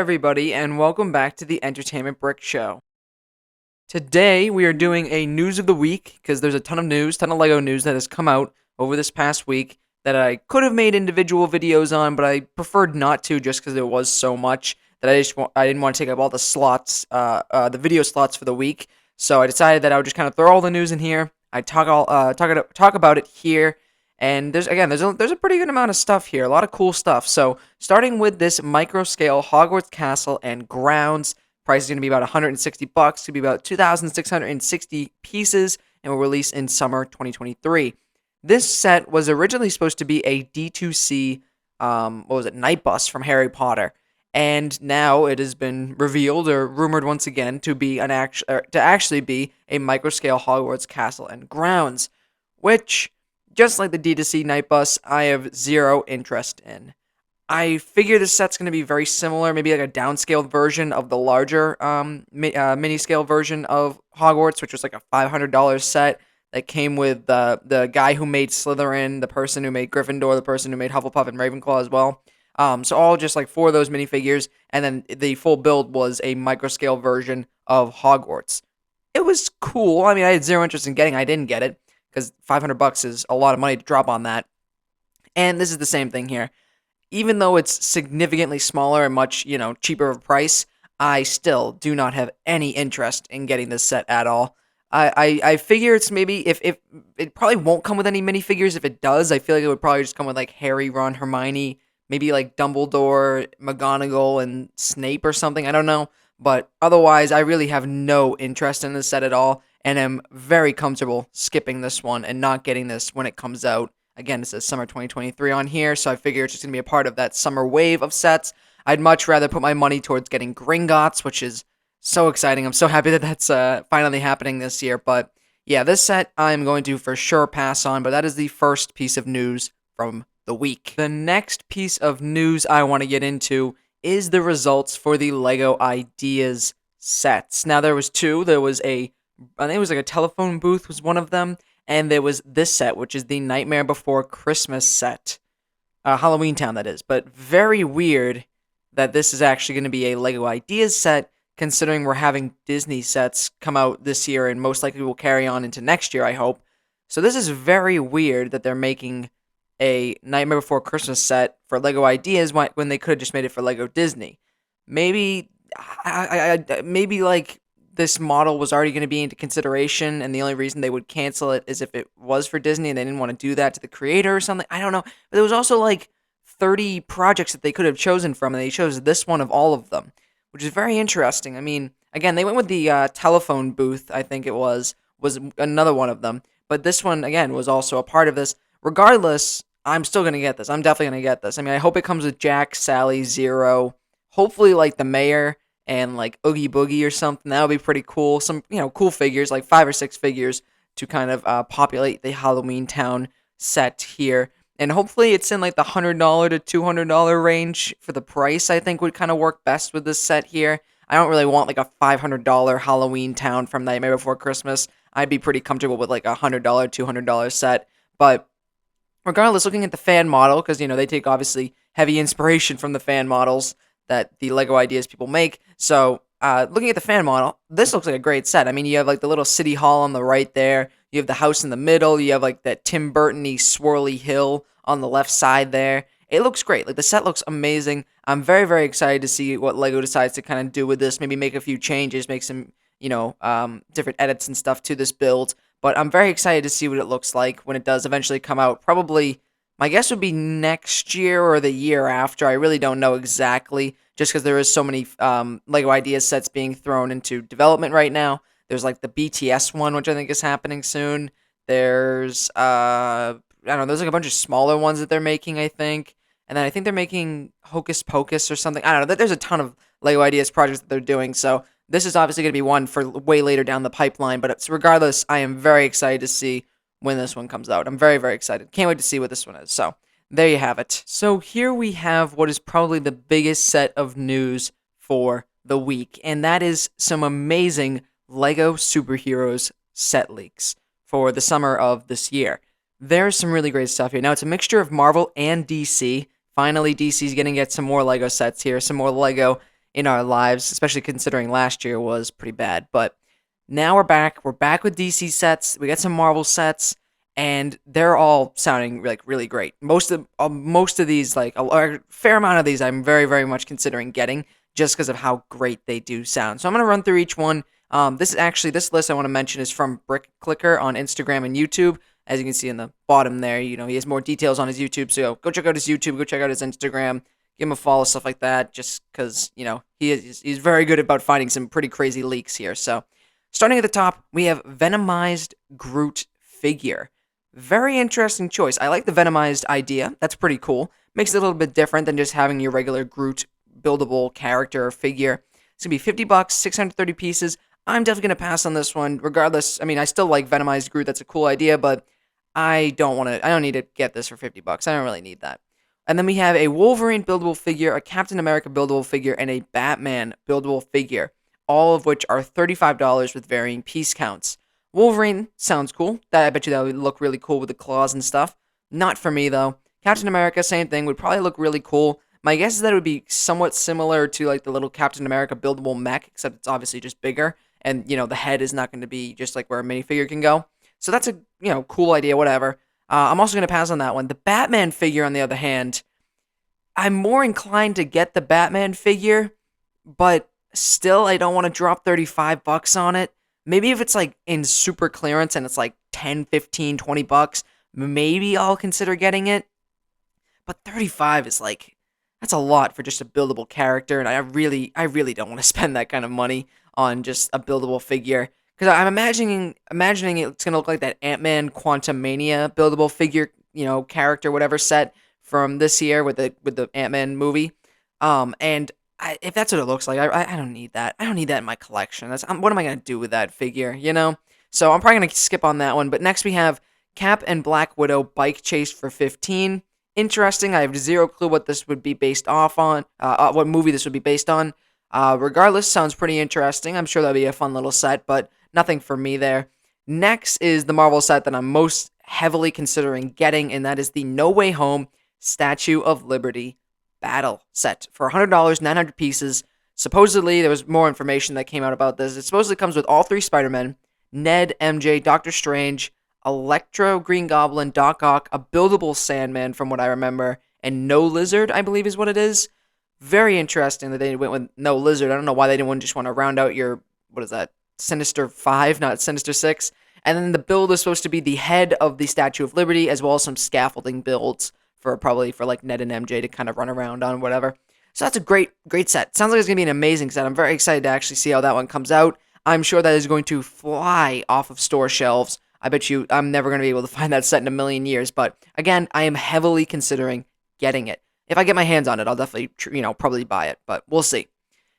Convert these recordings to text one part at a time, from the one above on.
everybody, and welcome back to the Entertainment Brick Show. Today, we are doing a news of the week because there's a ton of news, ton of LEGO news that has come out over this past week that I could have made individual videos on, but I preferred not to just because there was so much that I didn't want to take up all the slots, the video slots for the week. So I decided that I would just kind of throw all the news in here. I talk about it here. And there's a pretty good amount of stuff here, a lot of cool stuff. So starting with this micro scale Hogwarts Castle and grounds, price is going to be about $160. To be about 2,660 pieces, and will release in summer 2023. This set was originally supposed to be a D2C, night bus from Harry Potter, and now it has been revealed or rumored once again to be to actually be a micro scale Hogwarts Castle and grounds, which, just like the D2C Night Bus, I have zero interest in. I figure this set's going to be very similar, maybe like a downscaled version of the larger mini-scale version of Hogwarts, which was like a $500 set that came with the guy who made Slytherin, the person who made Gryffindor, the person who made Hufflepuff and Ravenclaw as well. So all just like 4 of those minifigures, and then the full build was a micro-scale version of Hogwarts. It was cool. I mean, I had zero interest in getting it. I didn't get it because $500 is a lot of money to drop on that. And this is the same thing here. Even though it's significantly smaller and much, cheaper of a price, I still do not have any interest in getting this set at all. I figure it's maybe if it probably won't come with any minifigures. If it does, I feel like it would probably just come with like Harry, Ron, Hermione, maybe like Dumbledore, McGonagall, and Snape or something. I don't know. But otherwise, I really have no interest in this set at all, and am very comfortable skipping this one and not getting this when it comes out. Again, it says summer 2023 on here, so I figure it's just going to be a part of that summer wave of sets. I'd much rather put my money towards getting Gringotts, which is so exciting. I'm so happy that that's finally happening this year. But yeah, this set I'm going to for sure pass on, but that is the first piece of news from the week. The next piece of news I want to get into is the results for the LEGO Ideas sets. Now, there was 2. There was I think it was like a telephone booth was one of them, and there was this set, which is the Nightmare Before Christmas set. Halloween Town, that is. But very weird that this is actually going to be a LEGO Ideas set, considering we're having Disney sets come out this year and most likely will carry on into next year, I hope. So this is very weird that they're making a Nightmare Before Christmas set for LEGO Ideas when they could have just made it for LEGO Disney. Maybe, maybe like this model was already going to be into consideration, and the only reason they would cancel it is if it was for Disney and they didn't want to do that to the creator or something. I don't know. But there was also like 30 projects that they could have chosen from, and they chose this one of all of them, which is very interesting. I mean, again, they went with the telephone booth, I think it was another one of them. But this one, again, was also a part of this. Regardless, I'm still going to get this. I'm definitely going to get this. I mean, I hope it comes with Jack, Sally, Zero, hopefully like the mayor and like Oogie Boogie or something. That would be pretty cool. Some, cool figures, like 5 or 6 figures to kind of populate the Halloween Town set here. And hopefully it's in like the $100 to $200 range for the price. I think would kind of work best with this set here. I don't really want like a $500 Halloween Town from Nightmare Before Christmas. I'd be pretty comfortable with like a $100, $200 set. But regardless, looking at the fan model, because, they take obviously heavy inspiration from the fan models that the LEGO Ideas people make. So, looking at the fan model, this looks like a great set. I mean, you have like the little city hall on the right there. You have the house in the middle. You have like that Tim Burton-y swirly hill on the left side there. It looks great. Like, the set looks amazing. I'm very, very excited to see what LEGO decides to kind of do with this. Maybe make a few changes, make some, different edits and stuff to this build. But I'm very excited to see what it looks like when it does eventually come out. Probably, my guess would be next year or the year after. I really don't know exactly, just because there is so many LEGO Ideas sets being thrown into development right now. There's like the BTS one, which I think is happening soon. There's, I don't know, there's like a bunch of smaller ones that they're making, I think. And then I think they're making Hocus Pocus or something. I don't know. There's a ton of LEGO Ideas projects that they're doing. So this is obviously going to be one for way later down the pipeline. But regardless, I am very excited to see when this one comes out. I'm very, very excited. Can't wait to see what this one is. So there you have it. So here we have what is probably the biggest set of news for the week. And that is some amazing LEGO Superheroes set leaks for the summer of this year. There's some really great stuff here. Now, it's a mixture of Marvel and DC. Finally, DC's going to get some more LEGO sets here, some more LEGO in our lives, especially considering last year was pretty bad. But now we're back. We're back with DC sets. We got some Marvel sets, and they're all sounding like really great. Most of these, like a fair amount of these, I'm very very much considering getting just because of how great they do sound. So I'm gonna run through each one. This list I want to mention is from Brick Clicker on Instagram and YouTube. As you can see in the bottom there, he has more details on his YouTube. So go check out his YouTube, go check out his Instagram, give him a follow, stuff like that. Just because he's very good about finding some pretty crazy leaks here. So starting at the top, we have Venomized Groot figure. Very interesting choice. I like the Venomized idea. That's pretty cool. Makes it a little bit different than just having your regular Groot buildable character or figure. It's gonna be $50, 630 pieces. I'm definitely gonna pass on this one, regardless. I mean, I still like Venomized Groot. That's a cool idea, but I don't need to get this for $50. I don't really need that. And then we have a Wolverine buildable figure, a Captain America buildable figure, and a Batman buildable figure, all of which are $35 with varying piece counts. Wolverine sounds cool. I bet you that would look really cool with the claws and stuff. Not for me though. Captain America, same thing, would probably look really cool. My guess is that it would be somewhat similar to like the little Captain America buildable mech, except it's obviously just bigger, and the head is not going to be just like where a minifigure can go. So that's a cool idea, whatever. I'm also going to pass on that one. The Batman figure, on the other hand, I'm more inclined to get the Batman figure, but still I don't want to drop $35 on it. Maybe if it's like in super clearance and it's like 10, 15, $20, maybe I'll consider getting it. But 35 is like, that's a lot for just a buildable character, and I really don't want to spend that kind of money on just a buildable figure. Because I'm imagining it's gonna look like that Ant-Man Quantumania buildable figure, character, whatever set from this year with the Ant-Man movie. If that's what it looks like, I don't need that. I don't need that in my collection. What am I gonna do with that figure? So I'm probably gonna skip on that one. But next we have Cap and Black Widow bike chase for 15. Interesting. I have zero clue what this would be based off on. What movie this would be based on. Regardless, sounds pretty interesting. I'm sure that'll be a fun little set, but nothing for me there. Next is the Marvel set that I'm most heavily considering getting, and that is the No Way Home Statue of Liberty Battle set for $100, 900 pieces. Supposedly, there was more information that came out about this. It supposedly comes with all three Spider-Men, Ned, MJ, Doctor Strange, Electro, Green Goblin, Doc Ock, a buildable Sandman from what I remember, and No Lizard, I believe is what it is. Very interesting that they went with No Lizard. I don't know why they didn't just want to round out your, what is that, Sinister 5, not Sinister 6. And then the build is supposed to be the head of the Statue of Liberty, as well as some scaffolding builds for like Ned and MJ to kind of run around on, whatever. So that's a great set. Sounds like it's going to be an amazing set. I'm very excited to actually see how that one comes out. I'm sure that is going to fly off of store shelves. I bet you I'm never going to be able to find that set in a million years. But again, I am heavily considering getting it. If I get my hands on it, I'll definitely, probably buy it. But we'll see.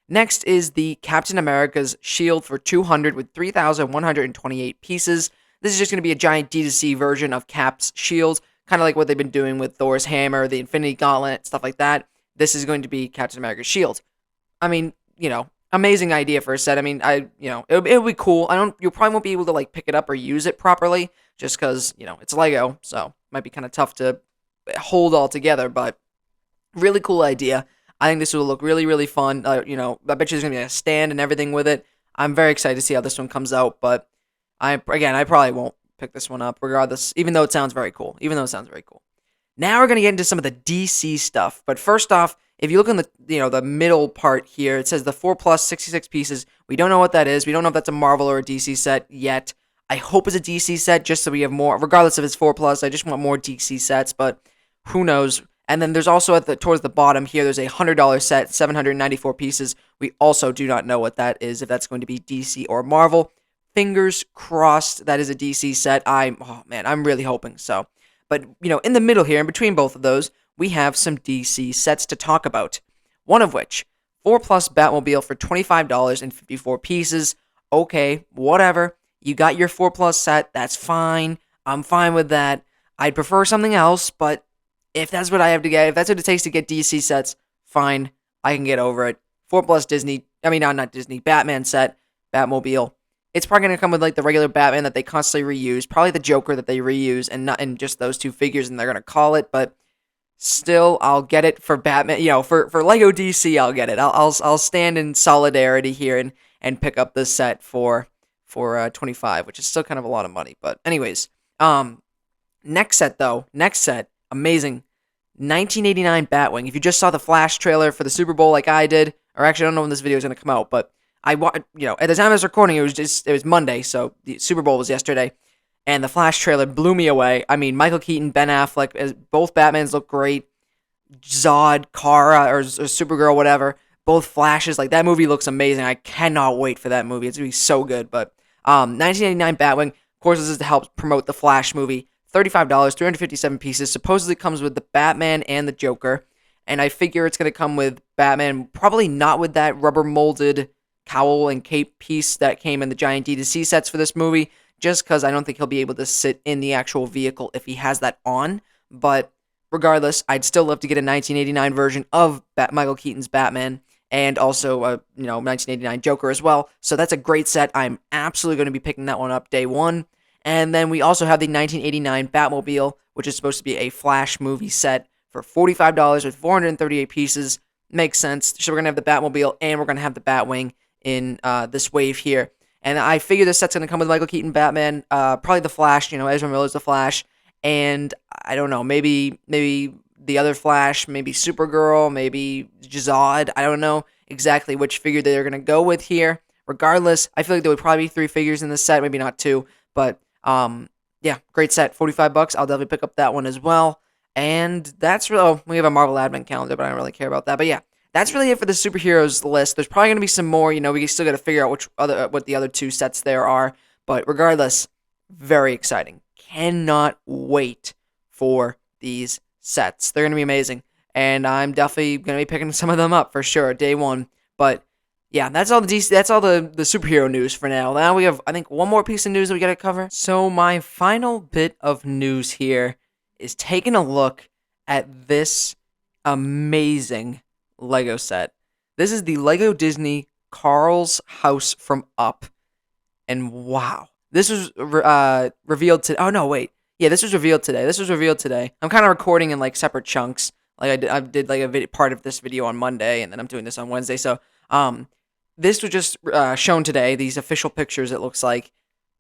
Next is the Captain America's shield for 200 with 3,128 pieces. This is just going to be a giant D2C version of Cap's shield, kind of like what they've been doing with Thor's hammer, the Infinity Gauntlet, stuff like that. This is going to be Captain America's shield. I mean, amazing idea for a set. I mean, it'll be cool. You probably won't be able to like pick it up or use it properly just because, it's Lego, so it might be kind of tough to hold all together, but really cool idea. I think this will look really, really fun. I bet you there's going to be a stand and everything with it. I'm very excited to see how this one comes out, but I probably won't pick this one up regardless, even though it sounds very cool. Now we're going to get into some of the DC stuff, but first off, if you look on the middle part here, it says the 4+ 66 pieces. We don't know what that is. We don't know if that's a Marvel or a DC set yet. I hope it's a DC set just so we have more, regardless if it's 4+. I just want more DC sets, but who knows? And then there's also towards the bottom here, there's a $100 set, 794 pieces. We also do not know what that is, if that's going to be DC or Marvel. Fingers crossed that is a DC set. I'm really hoping so. But, in the middle here, in between both of those, we have some DC sets to talk about. One of which, 4+ Batmobile for $25.54 pieces. Okay, whatever. You got your 4+ set, that's fine. I'm fine with that. I'd prefer something else, but if that's what I have to get, if that's what it takes to get DC sets, fine, I can get over it. 4+ Disney, not Disney, Batman set, Batmobile. It's probably going to come with like the regular Batman that they constantly reuse, probably the Joker that they reuse, and just those two figures, and they're going to call it, but still, I'll get it for Batman. For Lego DC, I'll get it. I'll stand in solidarity here and pick up this set for 25, which is still kind of a lot of money. But anyways, next set though, amazing. 1989 Batwing. If you just saw the Flash trailer for the Super Bowl like I did, or actually I don't know when this video is going to come out, but at the time I was recording, it was Monday, so the Super Bowl was yesterday, and the Flash trailer blew me away. I mean, Michael Keaton, Ben Affleck, as both Batmans look great. Zod, Kara, or Supergirl, whatever, both Flashes. Like, that movie looks amazing. I cannot wait for that movie. It's going to be so good. But 1989 Batwing, of course, this is to help promote the Flash movie. $35, 357 pieces. Supposedly comes with the Batman and the Joker. And I figure it's going to come with Batman, probably not with that rubber molded cowl and cape piece that came in the giant D2C sets for this movie, just because I don't think he'll be able to sit in the actual vehicle if he has that on. But regardless, I'd still love to get a 1989 version of Michael Keaton's Batman, and also a 1989 Joker as well. So that's a great set. I'm absolutely going to be picking that one up day one. And then we also have the 1989 Batmobile, which is supposed to be a Flash movie set for $45 with 438 pieces. Makes sense. So we're going to have the Batmobile and we're going to have the Batwing in this wave here. And I figure this set's going to come with Michael Keaton Batman, probably the Flash, Ezra Miller's the Flash, and I don't know, maybe the other Flash, maybe Supergirl, maybe Zod. I don't know exactly which figure they're going to go with here. Regardless, I feel like there would probably be 3 figures in this set, maybe not 2, but yeah, great set, $45. I'll definitely pick up that one as well. And that's really, we have a Marvel Advent calendar, but I don't really care about that. But yeah, that's really it for the superheroes list. There's probably going to be some more, we still got to figure out what the other 2 sets there are. But regardless, very exciting. Cannot wait for these sets. They're going to be amazing. And I'm definitely going to be picking some of them up for sure, day one. But yeah, that's all the superhero news for now. Now we have, I think, one more piece of news that we got to cover. So my final bit of news here is taking a look at this amazing Lego set. This is the Lego Disney Carl's House from Up. And wow. This was revealed today. Oh, no, wait. Yeah, this was revealed today. I'm kind of recording in, like, separate chunks. Like, I did like, a part of this video on Monday, and then I'm doing this on Wednesday. So, this was just shown today, these official pictures, it looks like.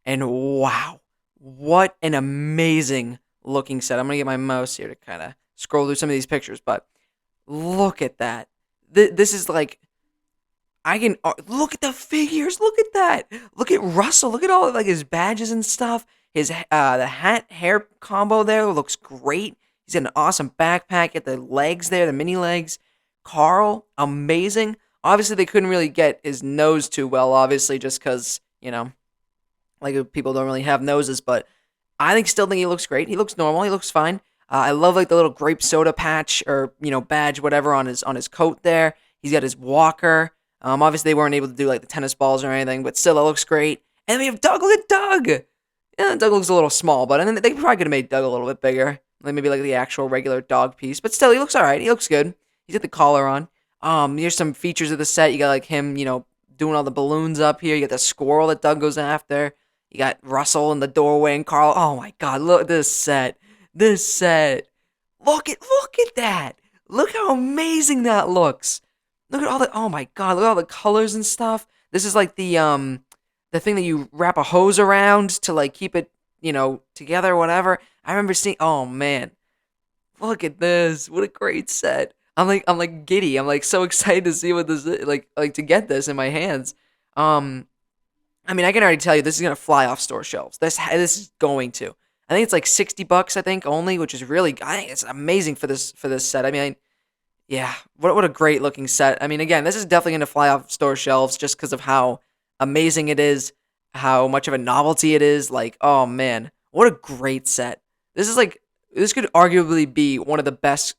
And wow. What an amazing looking set. I'm going to get my mouse here to kind of scroll through some of these pictures, but look at that. This is like, I can look at the figures. Look at that. Look at Russell. Look at all like his badges and stuff. His the hat hair combo there looks great. He's got an awesome backpack. Get the legs there, the mini legs. Carl, amazing. Obviously, they couldn't really get his nose too well. Obviously, just because like people don't really have noses. But I still think he looks great. He looks normal. He looks fine. I love like the little grape soda patch or badge, whatever on his coat there. He's got his walker. Obviously, they weren't able to do like the tennis balls or anything, but still, it looks great. And then we have Doug. Look at Doug. Yeah, Doug looks a little small, but then they probably could have made Doug a little bit bigger, like maybe like the actual regular dog piece. But still, he looks all right. He looks good. He's got the collar on. Here's some features of the set. You got like him, doing all the balloons up here. You got the squirrel that Doug goes after. You got Russell in the doorway and Carl. Oh my God! Look at this set. Look at that. Look how amazing that looks. Look at all the, oh my God, look at all the colors and stuff. This is like the thing that you wrap a hose around to like keep it, together or whatever. I remember seeing, oh man, look at this. What a great set. I'm like giddy. I'm like so excited to see what this is, like to get this in my hands. I mean, I can already tell you this is going to fly off store shelves. This is going to. I think it's like $60, I think, only, which is really, I think it's amazing for this set. I mean, yeah, what a great looking set. I mean, again, this is definitely going to fly off store shelves just because of how amazing it is, how much of a novelty it is. Like, oh man, what a great set. This could arguably be one of the best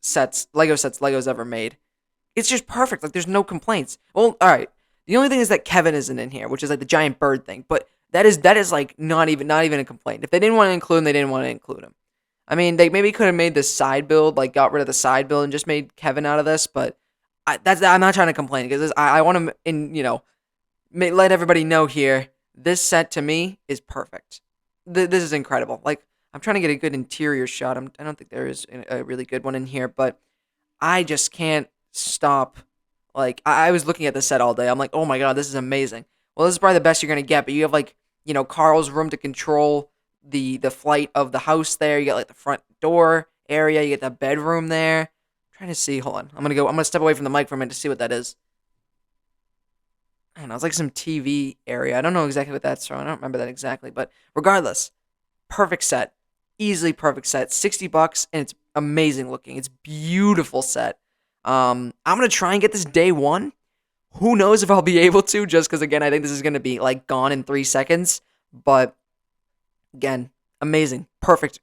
Lego sets Lego's ever made. It's just perfect. Like, there's no complaints. Well, all right. The only thing is that Kevin isn't in here, which is like the giant bird thing. But that is like not even a complaint. If they didn't want to include him, they didn't want to include him. I mean, they maybe could have made this side build, like got rid of the side build and just made Kevin out of this. But I'm not trying to complain because I want to, let everybody know here. This set to me is perfect. This is incredible. Like, I'm trying to get a good interior shot. I don't think there is a really good one in here, but I just can't stop. Like, I was looking at the set all day. I'm like, oh my god, this is amazing. Well, this is probably the best you're gonna get, but you have like, Carl's room to control the flight of the house there. You got like the front door area. You get the bedroom there. I'm trying to see. Hold on. I'm gonna step away from the mic for a minute to see what that is. I don't know. It's like some TV area. I don't know exactly what that's from. I don't remember that exactly, but regardless, perfect set, easily perfect set. $60, and it's amazing looking. It's beautiful set. I'm gonna try and get this day one. Who knows if I'll be able to? Just because again, I think this is gonna be like gone in 3 seconds. But again, amazing, perfect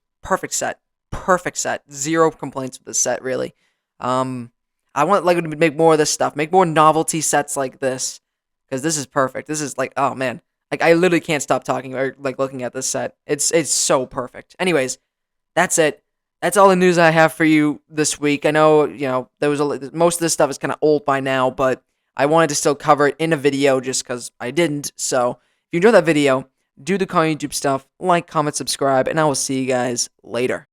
set, perfect set. Zero complaints with this set, really. I want Lego to make more of this stuff, make more novelty sets like this, because this is perfect. This is like, oh man, like I literally can't stop talking or like looking at this set. It's so perfect. Anyways, that's it. That's all the news I have for you this week. I know, there was most of this stuff is kind of old by now, but I wanted to still cover it in a video just because I didn't. So if you enjoyed that video, do the call YouTube stuff, like, comment, subscribe, and I will see you guys later.